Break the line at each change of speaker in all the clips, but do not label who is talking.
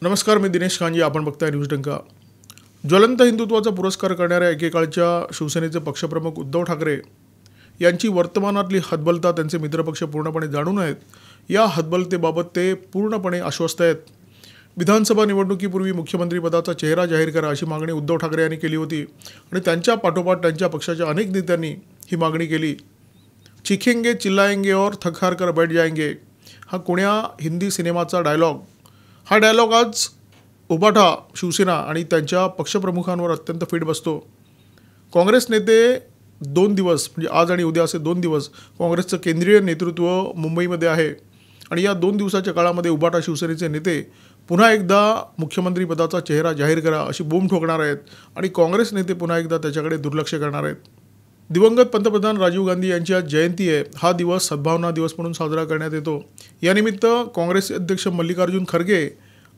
नमस्कार, मी दिनेश कांजी. आपण बघताय न्यूज डंका. ज्वलंत हिंदुत्वाचा पुरस्कार करणाऱ्या एकेकाळच्या शिवसेनेचे पक्षप्रमुख उद्धव ठाकरे यांची वर्तमानातली हतबलता त्यांचे मित्रपक्ष पूर्णपणे जाणून आहेत. या हतबलतेबाबत ते पूर्णपणे आश्वस्त आहेत. विधानसभा निवडणुकीपूर्वी मुख्यमंत्रीपदाचा चेहरा जाहीर करा अशी मागणी उद्धव ठाकरे यांनी केली होती आणि त्यांच्या पाठोपाठ त्यांच्या पक्षाच्या अनेक नेत्यांनी ही मागणी केली. चिखेंगे चिल्लाएंगे और थक कर बैठ जाएंगे हा कोण्या हिंदी सिनेमाचा डायलॉग. हा डायलॉग आज उबाटा शिवसेना आणि त्यांच्या पक्षप्रमुखांवर अत्यंत फिट बसतो. काँग्रेस नेते 2 दिवस म्हणजे आज आणि उद्या असे 2 दिवस काँग्रेसचं केंद्रीय नेतृत्व मुंबईमध्ये आहे आणि या 2 दिवसाच्या काळामध्ये उबाटा शिवसेनेचे नेते पुन्हा एकदा मुख्यमंत्रीपदाचा चेहरा जाहीर करा अशी बोंब ठोकणार आहेत आणि काँग्रेस नेते पुन्हा एकदा त्याच्याकडे दुर्लक्ष करणार आहेत. दिवंगत पंतप्रधान राजीव गांधी यांची आज जयंती आहे. हा दिवस सद्भावना दिवस म्हणून साजरा करण्यात येतो. यानिमित्त काँग्रेसचे अध्यक्ष मल्लिकार्जुन खरगे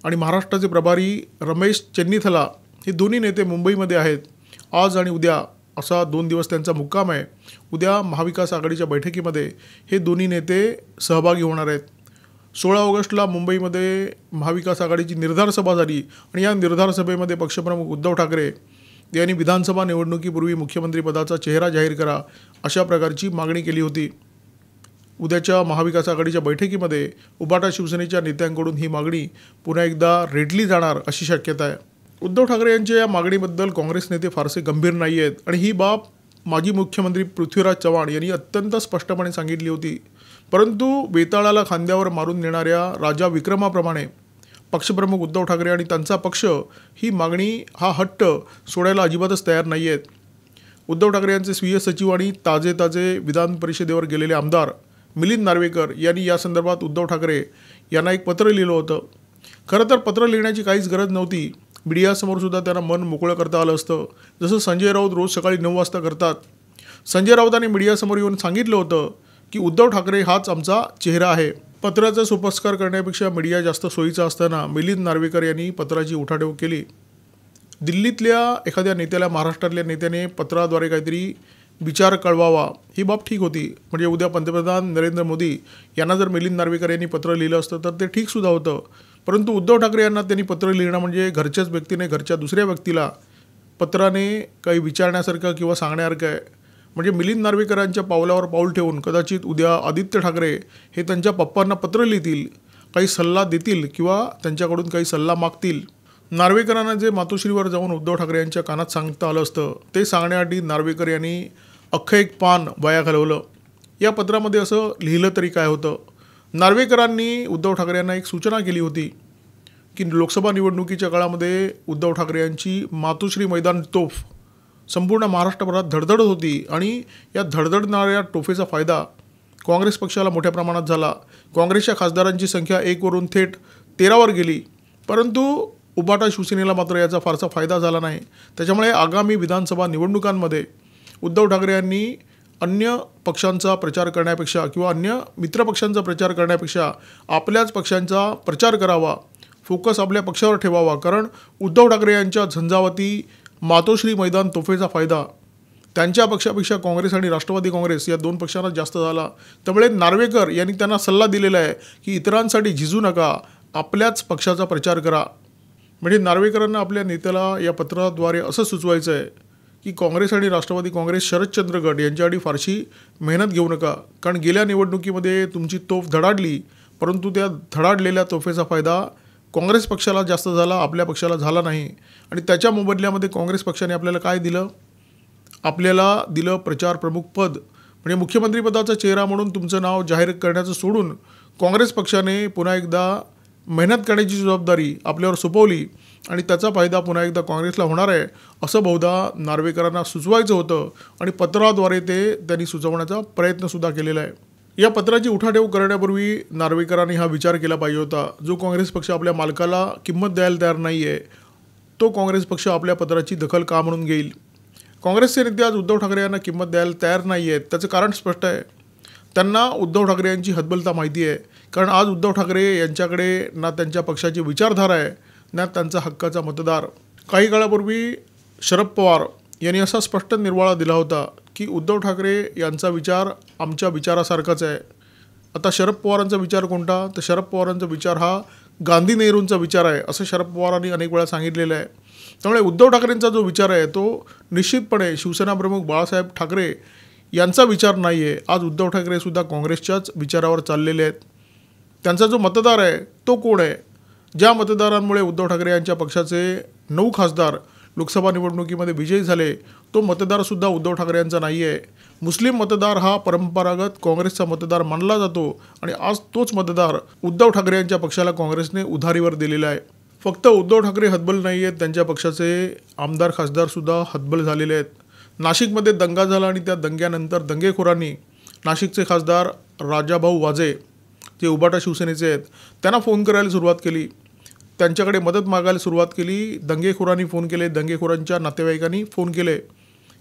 आणि महाराष्ट्राचे प्रभारी रमेश चेन्नीथला हे दोन्ही नेते मुंबईमध्ये आहेत. आज आणि उद्या असा 2 दिवस त्यांचा मुक्काम आहे. उद्या महाविकास आघाडीच्या बैठकीमध्ये हे दोन्ही नेते सहभागी होणार आहेत. 16 ऑगस्टला मुंबईमध्ये महाविकास आघाडीची निर्धार सभा झाली आणि या निर्धार सभेमध्ये पक्षप्रमुख उद्धव ठाकरे यांनी विधानसभा निवडणुकीपूर्वी मुख्यमंत्रीपदाचा चेहरा जाहीर करा अशा प्रकारची मागणी केली होती. उद्याच्या महाविकास आघाडीच्या बैठकीमध्ये उबाटा शिवसेनेच्या नेत्यांकडून ही मागणी पुन्हा एकदा रेटली जाणार अशी शक्यता आहे. उद्धव ठाकरे यांच्या या मागणीबद्दल काँग्रेस नेते फारसे गंभीर नाही आहेत आणि ही बाब माजी मुख्यमंत्री पृथ्वीराज चव्हाण यांनी अत्यंत स्पष्टपणे सांगितली होती. परंतु बेताळाला खांद्यावर मारून नेणाऱ्या राजा विक्रमाप्रमाणे पक्षप्रमुख उद्धव ठाकरे आणि त्यांचा पक्ष ही मागणी हा हट्ट सोडायला अजिबातच तयार नाही आहेत. उद्धव ठाकरे यांचे स्वीय सचिव आणि ताजे विधान परिषदेवर गेलेले आमदार मिलिंद नार्वेकर यांनी या संदर्भात उद्धव ठाकरे यांना एक पत्र लिहिलं होतं. खरं तर पत्र लिहिण्याची काहीच गरज नव्हती. मीडियासमोरसुद्धा त्यांना मन मोकळं करता आलं असतं, जसं संजय राऊत रोज सकाळी 9 वाजता करतात. संजय राऊतांनी मीडियासमोर येऊन सांगितलं होतं की उद्धव ठाकरे हाच आमचा चेहरा आहे. पत्राचा सुपस्कार करण्यापेक्षा मीडिया जास्त सोयीचा असताना मिलिंद नार्वेकर यांनी पत्राची उठाठेव केली. दिल्लीतल्या एखाद्या नेत्याला महाराष्ट्रातल्या नेत्याने पत्राद्वारे काहीतरी विचार कळवावा ही बाब ठीक होती. म्हणजे उद्या पंतप्रधान नरेंद्र मोदी यांना जर मिलिंद नार्वेकर यांनी पत्र लिहिलं असतं तर ते ठीकसुद्धा होतं. परंतु उद्धव ठाकरे यांना त्यांनी पत्र लिहिणं म्हणजे घरच्याच व्यक्तीने घरच्या दुसऱ्या व्यक्तीला पत्राने काही विचारण्यासारखं किंवा सांगण्यासारखं आहे. म्हणजे मिलिंद नार्वेकरांच्या पावलावर पाऊल ठेवून कदाचित उद्या आदित्य ठाकरे हे त्यांच्या पप्पांना पत्र लिहितील, काही सल्ला देतील किंवा त्यांच्याकडून काही सल्ला मागतील. नार्वेकरांना जे मातोश्रीवर जाऊन उद्धव ठाकरे यांच्या कानात सांगता आलं असतं ते सांगण्यासाठी नार्वेकर यांनी अख्खं एक पान वाया घालवलं. या पत्रामध्ये असं लिहिलं तरी काय होतं. नार्वेकरांनी उद्धव ठाकरे यांना एक सूचना केली होती की लोकसभा निवडणुकीच्या काळामध्ये उद्धव ठाकरे यांची मातोश्री मैदान तोफ संपूर्ण महाराष्ट्रभरात धडधडत होती आणि या धडधडणाऱ्या तोफेचा फायदा काँग्रेस पक्षाला मोठ्या प्रमाणात झाला. काँग्रेसच्या खासदारांची संख्या 1 वरून थेट 13 गेली. परंतु उबाटा शिवसेनेला मात्र याचा फारसा फायदा झाला नाही. त्याच्यामुळे आगामी विधानसभा निवडणुकांमध्ये उद्धव ठाकरे यांनी अन्य पक्षांचा प्रचार करण्यापेक्षा किंवा अन्य मित्रपक्षांचा प्रचार करण्यापेक्षा आपल्याच पक्षांचा प्रचार करावा, फोकस आपल्या पक्षावर ठेवावा. कारण उद्धव ठाकरे यांच्या झंझावाती मातोश्री मैदान तोफेचा फायदा त्यांच्या पक्षापेक्षा काँग्रेस आणि राष्ट्रवादी काँग्रेस या 2 पक्षांना जास्त झाला. त्यामुळे नार्वेकर यांनी त्यांना सल्ला दिलेला आहे की इतरांसाठी झिजू नका, आपल्याच पक्षाचा प्रचार करा. म्हणजे नार्वेकरांना आपल्या नेत्याला या पत्राद्वारे असं सुचवायचं आहे की काँग्रेस आणि राष्ट्रवादी काँग्रेस शरदचंद्र गट यांच्यासाठी फारशी मेहनत घेऊ नका. कारण गेल्या निवडणुकीमध्ये तुमची तोफ धडाडली, परंतु त्या धडाडलेल्या तोफेचा फायदा काँग्रेस पक्षाला जास्त झाला, आपल्या पक्षाला झाला नाही. आणि त्याच्या मोबदल्यामध्ये काँग्रेस पक्षाने आपल्याला काय दिलं? आपल्याला दिलं प्रचार प्रमुख पद. म्हणजे मुख्यमंत्रीपदाचा चेहरा म्हणून तुमचं नाव जाहीर करण्याचं सोडून काँग्रेस पक्षाने पुन्हा एकदा मेहनत करण्याची जबाबदारी आपल्यावर सोपवली आणि त्याचा फायदा पुन्हा एकदा काँग्रेसला होणार आहे असं बहुधा नार्वेकरांना सुचवायचं होतं आणि पत्राद्वारे ते त्यांनी सुचवण्याचा प्रयत्नसुद्धा केलेला आहे. या पत्राची उठाठेव करण्यापूर्वी नार्वेकरांनी हा विचार केला पाहिजे होता. जो काँग्रेस पक्ष आपल्या मालकाला किंमत द्यायला तयार नाही आहे तो काँग्रेस पक्ष आपल्या पत्राची दखल का म्हणून घेईल. काँग्रेसचे नेते आज उद्धव ठाकरे यांना किंमत द्यायला तयार नाही आहेत. त्याचं कारण स्पष्ट आहे. त्यांना उद्धव ठाकरे यांची हतबलता माहिती आहे. कारण आज उद्धव ठाकरे यांच्याकडे ना त्यांच्या पक्षाची विचारधारा आहे ना त्यांचा हक्काचा मतदार. काही काळापूर्वी शरद पवार यांनी असा स्पष्ट निर्वाळा दिला होता की उद्धव ठाकरे यांचा विचार आमच्या विचारासारखाच आहे. आता शरद पवारांचा विचार कोणता? तर शरद पवारांचा विचार हा गांधी नेहरूंचा विचार आहे असं शरद पवारांनी अनेक वेळा सांगितलेलं आहे. त्यामुळे उद्धव ठाकरेंचा जो विचार आहे तो निश्चितपणे शिवसेना प्रमुख बाळासाहेब ठाकरे यांचा विचार नाही आहे. आज उद्धव ठाकरेसुद्धा काँग्रेसच्याच विचारावर चाललेले आहेत. त्यांचा जो मतदार आहे तो कोण आहे? ज्या मतदारांमुळे उद्धव ठाकरे यांच्या पक्षाचे 9 खासदार लोकसभा निवडणुकीमध्ये विजयी झाले, तो मतदारसुद्धा उद्धव ठाकरे यांचा नाही आहे. मुस्लिम मतदार हा परंपरागत काँग्रेसचा मतदार मानला जातो आणि आज तोच मतदार उद्धव ठाकरे यांच्या पक्षाला काँग्रेसने उधारीवर दिलेला आहे. फक्त उद्धव ठाकरे हतबल नाही आहेत, त्यांच्या पक्षाचे आमदार खासदारसुद्धा हतबल झालेले आहेत. नाशिकमध्ये दंगा झाला आणि त्या दंग्यानंतर दंगेखोरांनी नाशिकचे खासदार राजाभाऊ वाजे जे उबाटा शिवसेनेचे आहेत त्यांना फोन करायला सुरुवात केली, त्यांच्याकडे मदत मागायला सुरुवात केली. दंगेखोरांनी फोन केले, दंगेखोरांच्या नातेवाईकांनी फोन केले.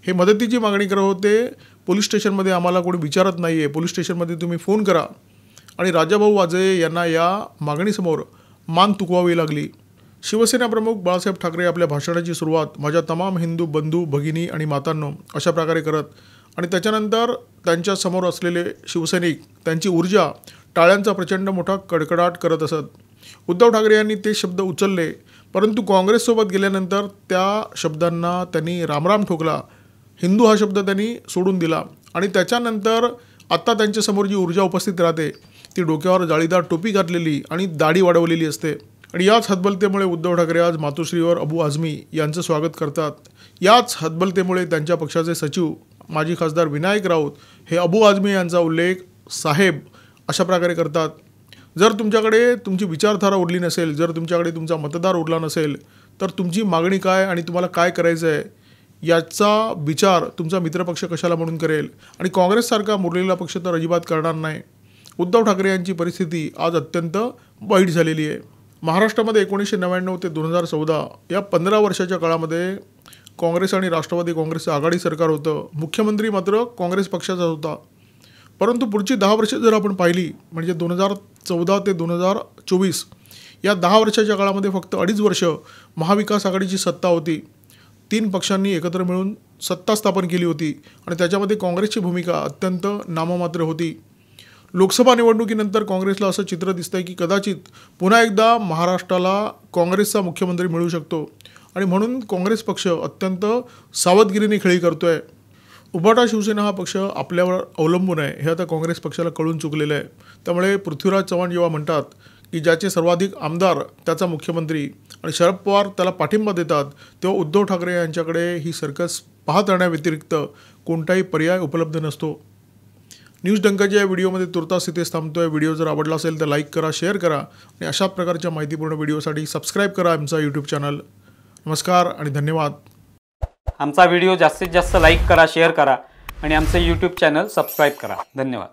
हे मदतीची मागणी करत होते. पोलीस स्टेशनमध्ये आम्हाला कोणी विचारत नाही आहे, पोलीस स्टेशनमध्ये तुम्ही फोन करा. आणि राजाभाऊ वाजे यांना या मागणीसमोर मान तुकवावी लागली. शिवसेना प्रमुख बाळासाहेब ठाकरे आपल्या भाषणाची सुरुवात माझ्या तमाम हिंदू बंधू भगिनी आणि मातांनो अशा प्रकारे करत आणि त्याच्यानंतर त्यांच्या समोर असलेले शिवसैनिक त्यांची ऊर्जा टाळ्यांचा प्रचंड मोठा कडकडाट करत असत. उद्धव ठाकरे यांनी ते शब्द उचलले, परंतु काँग्रेससोबत गेल्यानंतर त्या शब्दांना त्यांनी रामराम ठोकला. हिंदू हा शब्द त्यांनी सोडून दिला आणि त्याच्यानंतर आत्ता त्यांच्यासमोर जी ऊर्जा उपस्थित राहते ती डोक्यावर जाळीदार टोपी घातलेली आणि दाढी वाढवलेली असते. आणि याच हतबलतेमुळे उद्धव ठाकरे आज मातोश्रीवर अबू आझमी यांचं स्वागत करतात. याच हतबलतेमुळे त्यांच्या पक्षाचे सचिव माजी खासदार विनायक राऊत हे अबू आझमी यांचा उल्लेख साहेब अशा प्रकारे करतात. जर तुमच्याकडे तुमची विचारधारा उरली नसेल, जर तुमच्याकडे तुमचा मतदार उरला नसेल, तर तुमची मागणी काय आणि तुम्हाला काय करायचं आहे याचा विचार तुमचा मित्रपक्ष कशाला म्हणून करेल. आणि काँग्रेससारखा मुरलेला पक्ष तर अजिबात करणार नाही. उद्धव ठाकरे यांची परिस्थिती आज अत्यंत वाईट झालेली आहे. महाराष्ट्रामध्ये 1999 ते 2014 या 15 वर्षाच्या काळामध्ये काँग्रेस आणि राष्ट्रवादी काँग्रेसचं आघाडी सरकार होतं. मुख्यमंत्री मात्र काँग्रेस पक्षाचा होता. परंतु पुढची 10 वर्षे जर आपण पाहिली म्हणजे 2014 ते 2024 या 10 वर्षाच्या काळामध्ये फक्त 2.5 वर्ष महाविकास आघाडीची सत्ता होती. 3 पक्षांनी एकत्र मिळून सत्ता स्थापन केली होती आणि त्याच्यामध्ये काँग्रेसची भूमिका अत्यंत नाममात्र होती. लोकसभा निवडणुकीनंतर काँग्रेसला असं चित्र दिसतंय की कदाचित पुन्हा एकदा महाराष्ट्राला काँग्रेसचा मुख्यमंत्री मिळू शकतो आणि म्हणून काँग्रेस पक्ष अत्यंत सावधगिरीने खेळी करतोय. उबाटा शिवसेना हा पक्ष आपल्यावर अवलंबून आहे हे आता काँग्रेस पक्षाला कळून चुकलेलं आहे. त्यामुळे पृथ्वीराज चव्हाण जेव्हा म्हणतात की ज्याचे सर्वाधिक आमदार त्याचा मुख्यमंत्री आणि शरद पवार त्याला पाठिंबा देतात, तेव्हा उद्धव ठाकरे यांच्याकडे ही सर्कस पाहत राहण्याव्यतिरिक्त कोणताही पर्याय उपलब्ध नसतो. न्यूज डंकाच्या या व्हिडिओमध्ये तुर्तास इथेच थांबतोय. व्हिडिओ जर आवडला असेल तर लाईक करा, शेअर करा आणि अशा प्रकारच्या माहितीपूर्ण व्हिडिओसाठी सबस्क्राईब करा आमचा यूट्यूब चॅनल. नमस्कार आणि धन्यवाद.
आमचा व्हिडिओ जास्तीत जास्त लाईक करा, शेअर करा आणि आमचे यूट्यूब चॅनल सबस्क्राईब करा. धन्यवाद.